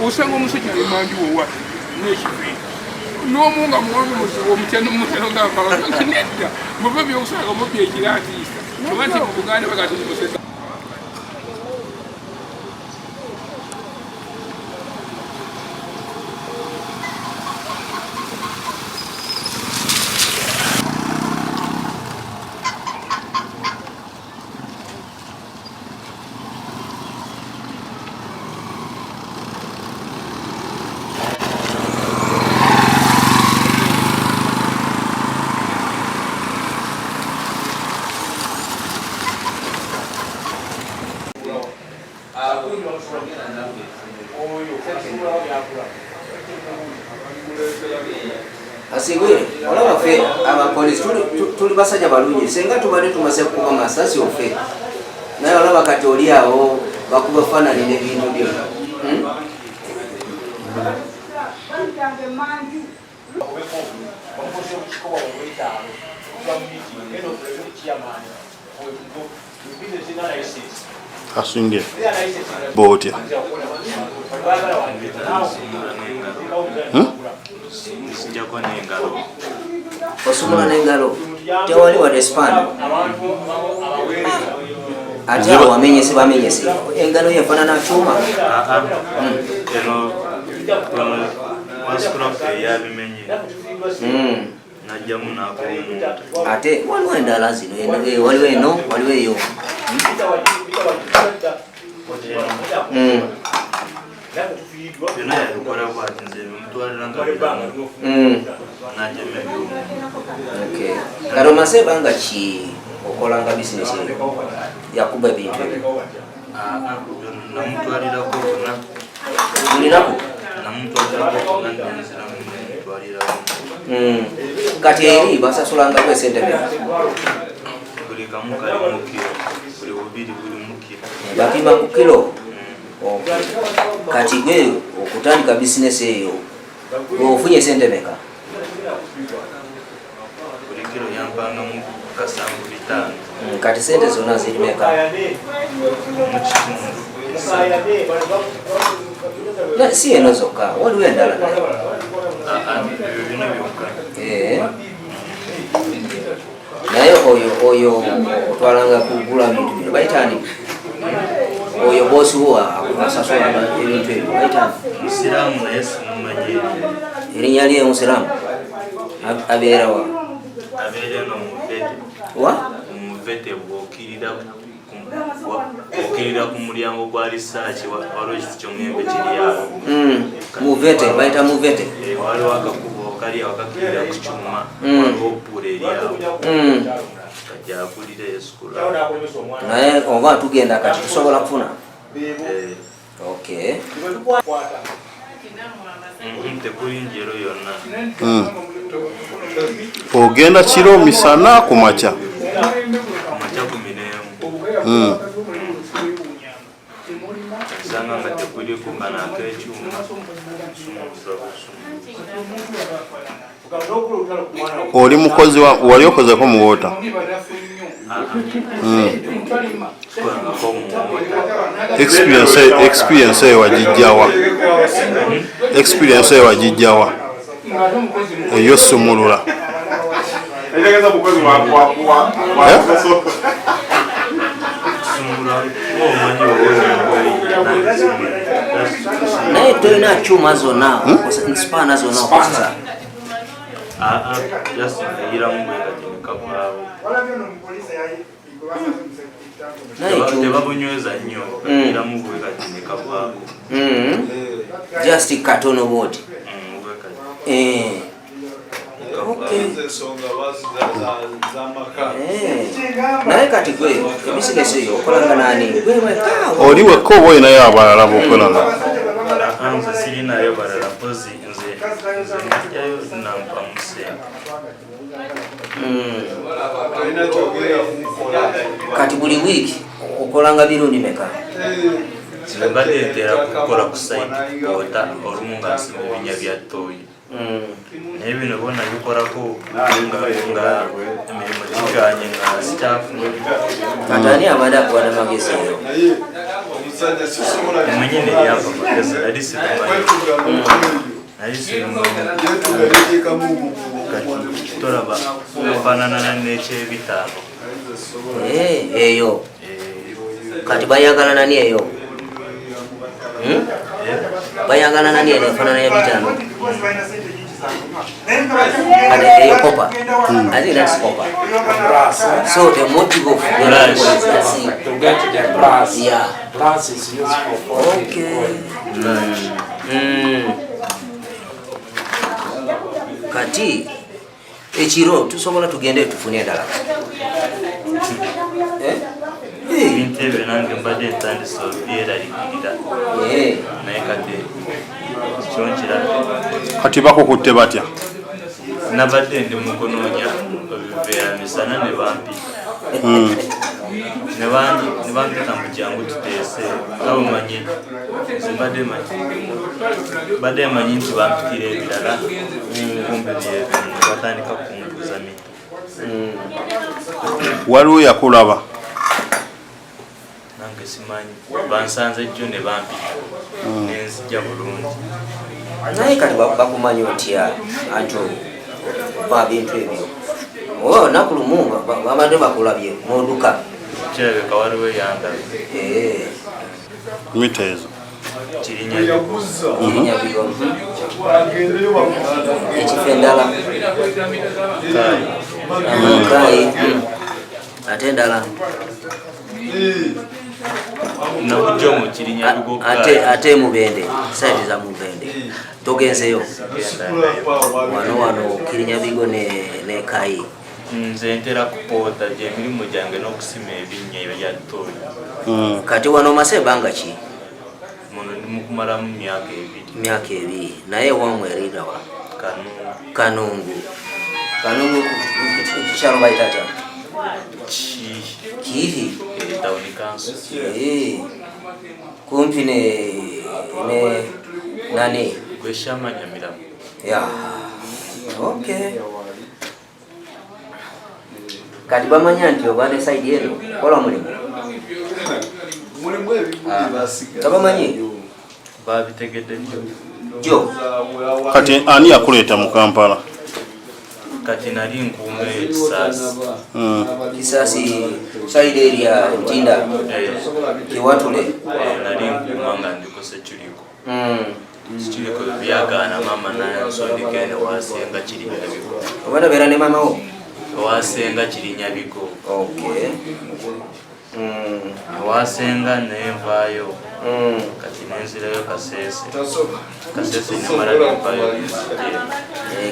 Usanga omusajja emanju owa n'ekivi n'omunga muwami omukyano mutano ng'akalaka nedda muba byokusanga mu byekiratiisa kuba nti mu Buganda bagatumuseza Asigwe olaba fe abapolisi tuli basajja balungi senga tubadde tumaze kukuba masasi ofe naye olaba kati oli awo bakuba fanani n'ebintu byo Asunge botya osumula n'engalo tewali wa respond ate awo wamenyese bamenyese engalo yefaanana kyuma ate waliwo endala zino waliwo eno waliwo eyo kati omase banga ki okolanga bizinesi yakuba ebintu mulinaku kati eri basasulangako esente bapima ku kilo kati gwe okutandika bizinesi eyo ofunye esente meka kati sente zonna ziri meka si eno zokka waliwo endala naye oyo otwalanga kugula bintu bino bayitani oyo bosi wo asasulanga ebintu ebyo bayitani erinnya lye musiramu abeera wa okirira ku mulyango gwa research waliwo ekiti ky'omuyembe kiri awo muvete bayita muvete waliwo akakubo kali awakakirira ku kyuma waliwo oppula eri awo kajja akulira esukulu naye oba tugenda kati tusobola kufuna tekuli njero yonna ogenda kiro misana ku makya ku miremu sanga nga tekuli kungana ak'ekyuma oli mukozi wali okozeko mu wota experience eyo wagijjawa eyo sumulula naye tolina kyuma zonna nspaana zonna okozesa tebabunyweza nnyo iramu bwekati nekavaago just katono bwoti naye kati gwe ebizinesi eyo okolanga nani oli wekka oba olinayo abalala bokolanga nze sirinayo balala mpozi nze najjayo nampamu sente Kati buli wiki okolanga birundi meka? Mbadde ntera kukola ku site ota olumu nga nsima ebinya bya ttooyi. Naye bino bonna bikolako nga emirimu giganye nga sitaafuna. Kati ani abadde akuwa n'amagezi eyo? Mwenyini yampa amagezi nali sibimanyi. Kati tolaba ofaanana n'ekyebitaano. Eyo kati bayagala nani eyo? Bayagala nani eyo efaanana y'ebitaano? Eyo kopa? I think that's copper. So the motive of the is To get the brass. Yeah. Brass is used for Okay. Kati ekiro tusobola tugende tufune endala. Ebintu ebyo nange mbadde ntandise obyeraliikirira. Naye kati kyonkira. Kati bakukutte batya? Nabadde ndi mu kunoonya obiveera misana ne bampita. Ne bampita mu kyangu tuteese. Nga omanyi mbadde manyi nti bampitira ebirala. Kumbe byebyo ne batandika kunguza mita. Waliwo yakulaba? Nange simanyi. Bansanze jjo ne bampita. Nenzija bulungi. Naye kati bakumanyi otya anti ba bintu ebyo? Olunaku lumu babadde bakulabye n'odduka. Kirabika waliwo yandabye. Mita ezo? Kirinyabigo. Ekifo endala? Kaayi. Ate endala? Nakujja mu Kirinyabigo. Ate Mubende, saidi za Mubende togenzeyo? Wano Kirinyabigo ne Kaayi. Nze ntera kupoota gy'emirimu gyange n'okusima ebinnya ebya ttooyi. Kati wano mase ebbanga ki? Muno ndi mu kumalamu myaka 2. Naye wamwe erida wa? Kanungu. Kanungu kukyalo bayita atya? Kihi? Town council. Kumpi ne nani? Gweshama Nyamiramu. Yeah. Okay. Kati bamanya nti obane side yeno kola mulimu. Tabamanyi? Babitegedde Jo. Kati ani yakuleeta mu Kampala? Kati nali nkuume Kisaasi. Kisaasi side area Ntinda. Kiwatule. Nali nkuuma nga ndiko Sekiliko. Sekiliko byagaana mama nansondikene wasenga Kirinyabigo. Obadde beera ne mama wo? Wasenga Kirinyabigo. Okay. Wasenga nenvaayo. Kati nenzirayo Kasese nemala nenvaayo.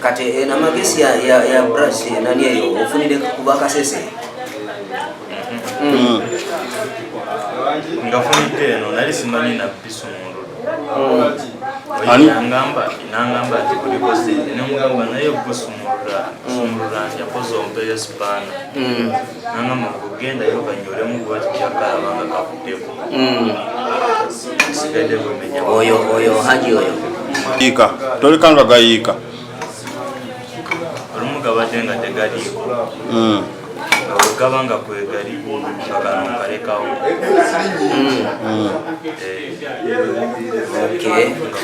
Kati namagesi ya brush nani eyo ofunire kuba Kasese? Ngafunidde eno nali simanyi nabbisu mulu. Nangamba nti kuliko sente nemugamba naye gusumulula yakoze ompeyo sipaana. Nangamba kugendayo kanyolemu bwakikyakaalabanga kakuddeko. Sigadde bwemenya oyo haji oyo yiika tolikanga gayiika olumu gabadde nga tegaliiko nga bwegaba nga kwegali nga kano nkalekawo nga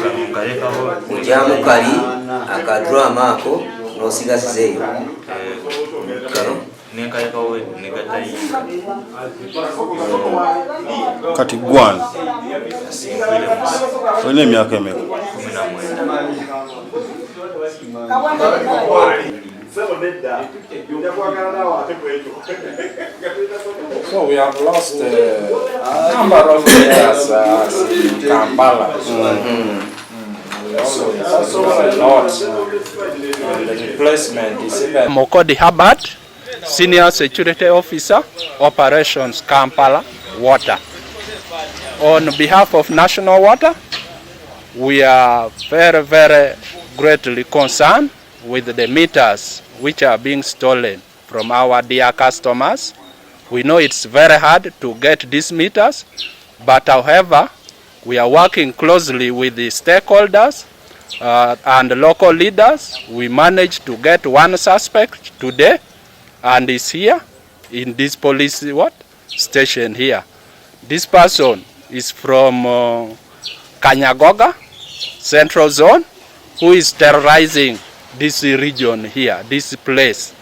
kano nkalekawo ojyamu kali akadrama ako n'osigasizeeyo nenkalekawo negatayiika kati gwani asinkire musi olina emyaka emeka? 19. So we have lost a number of years in Kampala. We also a lot. The replacement is even Mokodi Habad, Senior Security Officer, Operations Kampala Water. On behalf of National Water, we are very greatly concerned with the meters which are being stolen from our dear customers. We know it's very hard to get these meters, but however, we are working closely with the stakeholders and local leaders. We managed to get one suspect today, and is here in this police station here. This person is from Kanyagoga Central Zone, who is terrorizing this region here, this place.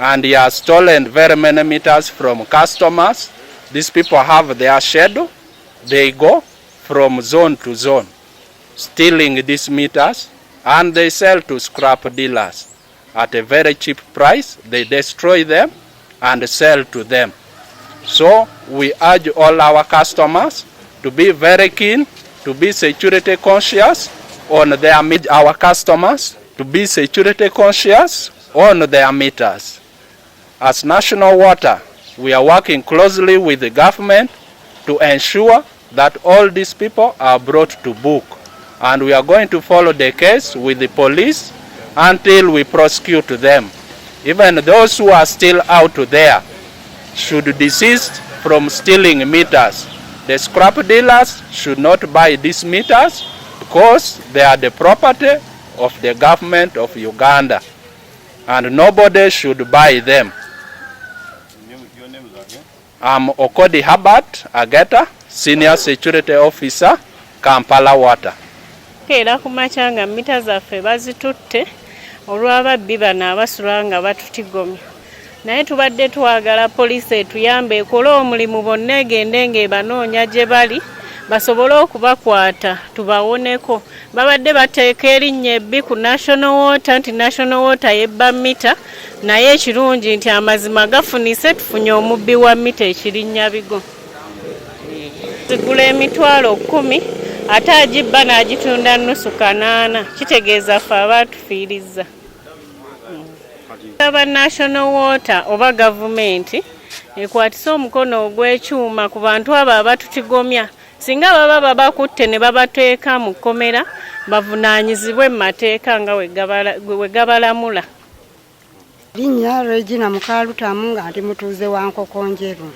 And he has stolen very many meters from customers. These people have their schedule. They go from zone to zone, stealing these meters, and they sell to scrap dealers at a very cheap price. They destroy them and sell to them. So we urge all our customers to be very keen, to be security conscious on their our customers to be security conscious on their meters. As National Water, we are working closely with the government to ensure that all these people are brought to book, and we are going to follow the case with the police until we prosecute them. Even those who are still out there should desist from stealing meters. The scrap dealers should not buy these meters because they are the property of the government of Uganda, and nobody should buy them. I'm Okodi Herbert Ageta, Senior Security Officer, Kampala Water. Era kumachanga mita zaffe bazitutte olw'ababbi bano abasula nga batutigomya. Naye tubadde twagala poliisi etuyambe ekole omulimu bonna egende ng'ebanoonya gye bali basobole okubakwata tubawoneko. Babadde bateeka erinnya ebbi ku National Water nti National Water yebba mita, naye ekirungi nti amazima gafunise tufunye omubbi wa mita ekirinnya bigo. Zigula emitwalo 10 ate agibba n'agitunda nnusu kanaana, kitegeeza ffe abaatufiiriza. Aba National Water oba gavumenti ekwatisa omukono ogw'ekyuma ku bantu abo abatutigomya. Singa baba bakutte ne babateeka mu kkomera bavunaanyizibwe mu mateeka nga we gabalamula. Linnya Regina Mukalutamu nga ndi mutuuze wa Nkokonjeru.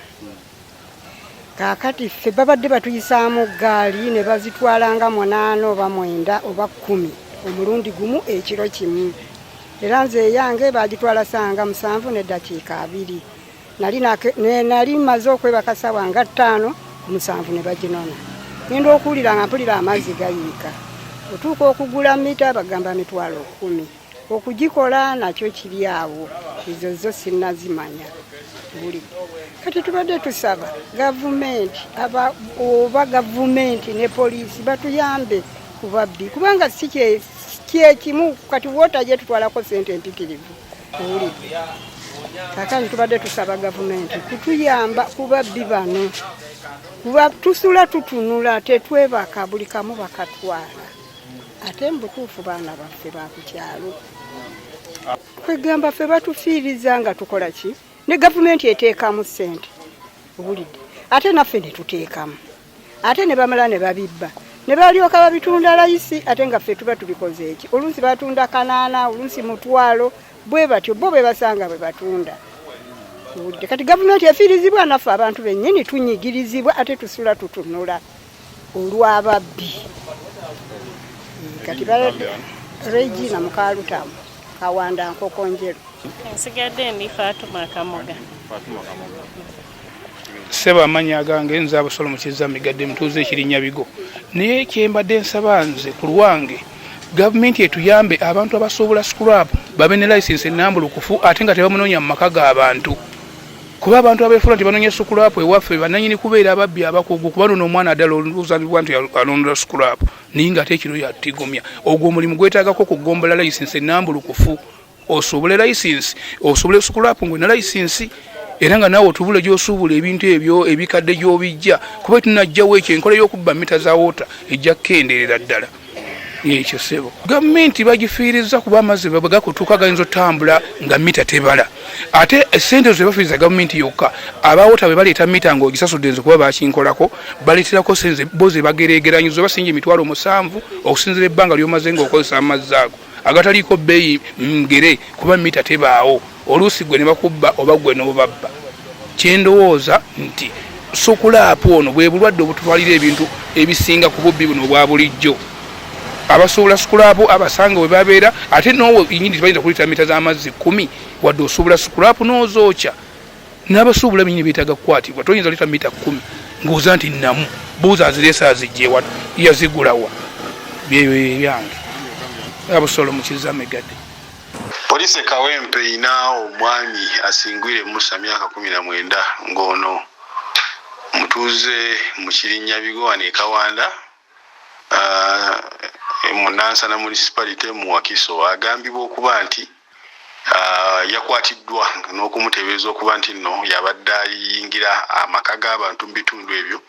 Kaakati ffe babadde batuyisaamu gaali ne bazitwala nga 8 oba 9 oba 10 omulundi gumu ekiro kimu. Era nze yange bagitwala sanga 7 n'eddakiika 2. Nali maze okwebaka ssaawa nga 5 7 ne baginona. Ngenda okuwulira nga mpulira amazzi gayiika. Otuuka okugula mita bagamba mitwalo 10. Okugikola nakyo kiri awo. Ezo zo sinnazimanya. Kati tubadde tusaba gavumenti oba gavumenti ne poliisi batuyambe ku babbi, kubanga si kyekimu kati wota gye tutwalako ssente empitirivu. Kakati tubadde tusaba gavumenti kutuyamba ku babbi bano. Kuba tusula tutunula tetwebaka buli kamu bakatwala. Ate mbutuufu baana baffe ba ku kyalo. Kwegamba ffe batufiiriza nga tukola ki? Ne gavumenti eteekamu ssente. Obulidde. Ate naffe ne tuteekamu. Ate ne bamala ne babibba. Ne balyoka babitunda layisi ate nga ffe tuba tubikoze eki. Oluusi batunda kanaana, oluusi mutwalo, bwe batyo bo bwe basanga bwe batunda. Obulidde. Kati gavumenti efiirizibwa naffe abantu bennyini tunyigirizibwa ate tusula tutunula olw'ababbi. Kati Regina Mukalutamu, Kawanda Nkokonjeru. Nsigadde ndi Fatuma Kamoga. Seba amanya gange nze Abusolo Mukiza Migadde mutuuze ekirinnya bigo. Naye kyembadde nsaba nze ku lwange gavumenti etuyambe abantu abasobola scrap babe ne license ennambulukufu ate nga tebamunoonya mu maka g'abantu. Kuba abantu abeefula nti banoonya scrap ewaffe bananyini kubeera ababbi abakugu kuba nono omwana addala oluzaalibwa nti alondola scrap naye ng'ate ekiro yatigomya. Ogwo omulimu gwetaagako kugombola license ennambulukufu. Osobole license, osobole scrap ng'olina license, era nga naawe otubula gy'osuubula ebintu ebyo ebikadde gy'obijja kuba tunajjawo ekyo enkola y'okubba mita za wota ejja kukendeerera ddala. Ekyo ssebo gavumenti bagifiiriza kuba amazzi bwe gakutuuka gayinza otambula nga mita tebala. Ate essente ze bafiiriza gavumenti yokka abawota bwe baleeta mita ng'ogisasudde nze kuba bakinkolako baleeterako sente bo ze bagereegeranyiza basinga emitwalo 7 okusinziira ebbanga ly'omaze ng'okozesa amazzi ago agataliiko bbeeyi ngere kuba mita tebaawo. oluusi gwe ne bakubba oba gwe n'obabba. Kyendowooza nti sukulaapu ono bwe bulwadde obutwalira ebintu ebisinga ku bubbi buno obwa bulijjo. Abasuubula sukulaapu abasanga we babeera ate noowe inyini tebayinza kulita mita z'amazzi 10 wadde osuubula sukulaapu n'ozookya. N'abasuubula binyini beetaaga kukwatibwa toyinza lita mita 10 ng'oza nti namu buuza azireese azigyewa yazigulawa byebyo byange abusolo mukiza megadde. Poliisi e Kawempe erina omwami asingwire Musa myaka 19 ng'ono mutuuze mu Kirinyabigo wano e Kawanda mu Nansana municipality mu Wakiso agambibwa okuba nti yakwatiddwa n'okumuteebereza okuba nti nno yabadde ayingira amaka g'abantu mu bitundu ebyo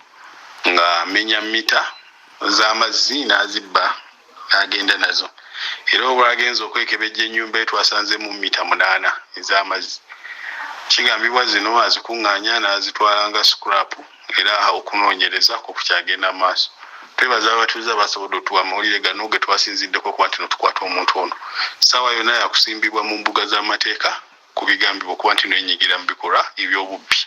nga amenya mita z'amazzi n'azibba n'agenda nazo. Era obwo agenze okwekebejja ennyumba etwasanze mu mita 8 ez'amazzi. Kigambibwa zino azikuŋŋaanya n'azitwala nga scrap era okunoonyereza ku kukyagenda maaso. Twebaza abatuuze abasobodde otuwa amawulire gano ge twasinziddeko kuba nti tukwata omuntu ono. Ssaawa yonna yakusimbibwa mu mbuga z'amateeka ku bigambibwa okuba nti n'enyigira mu bikolwa eby'obubbi.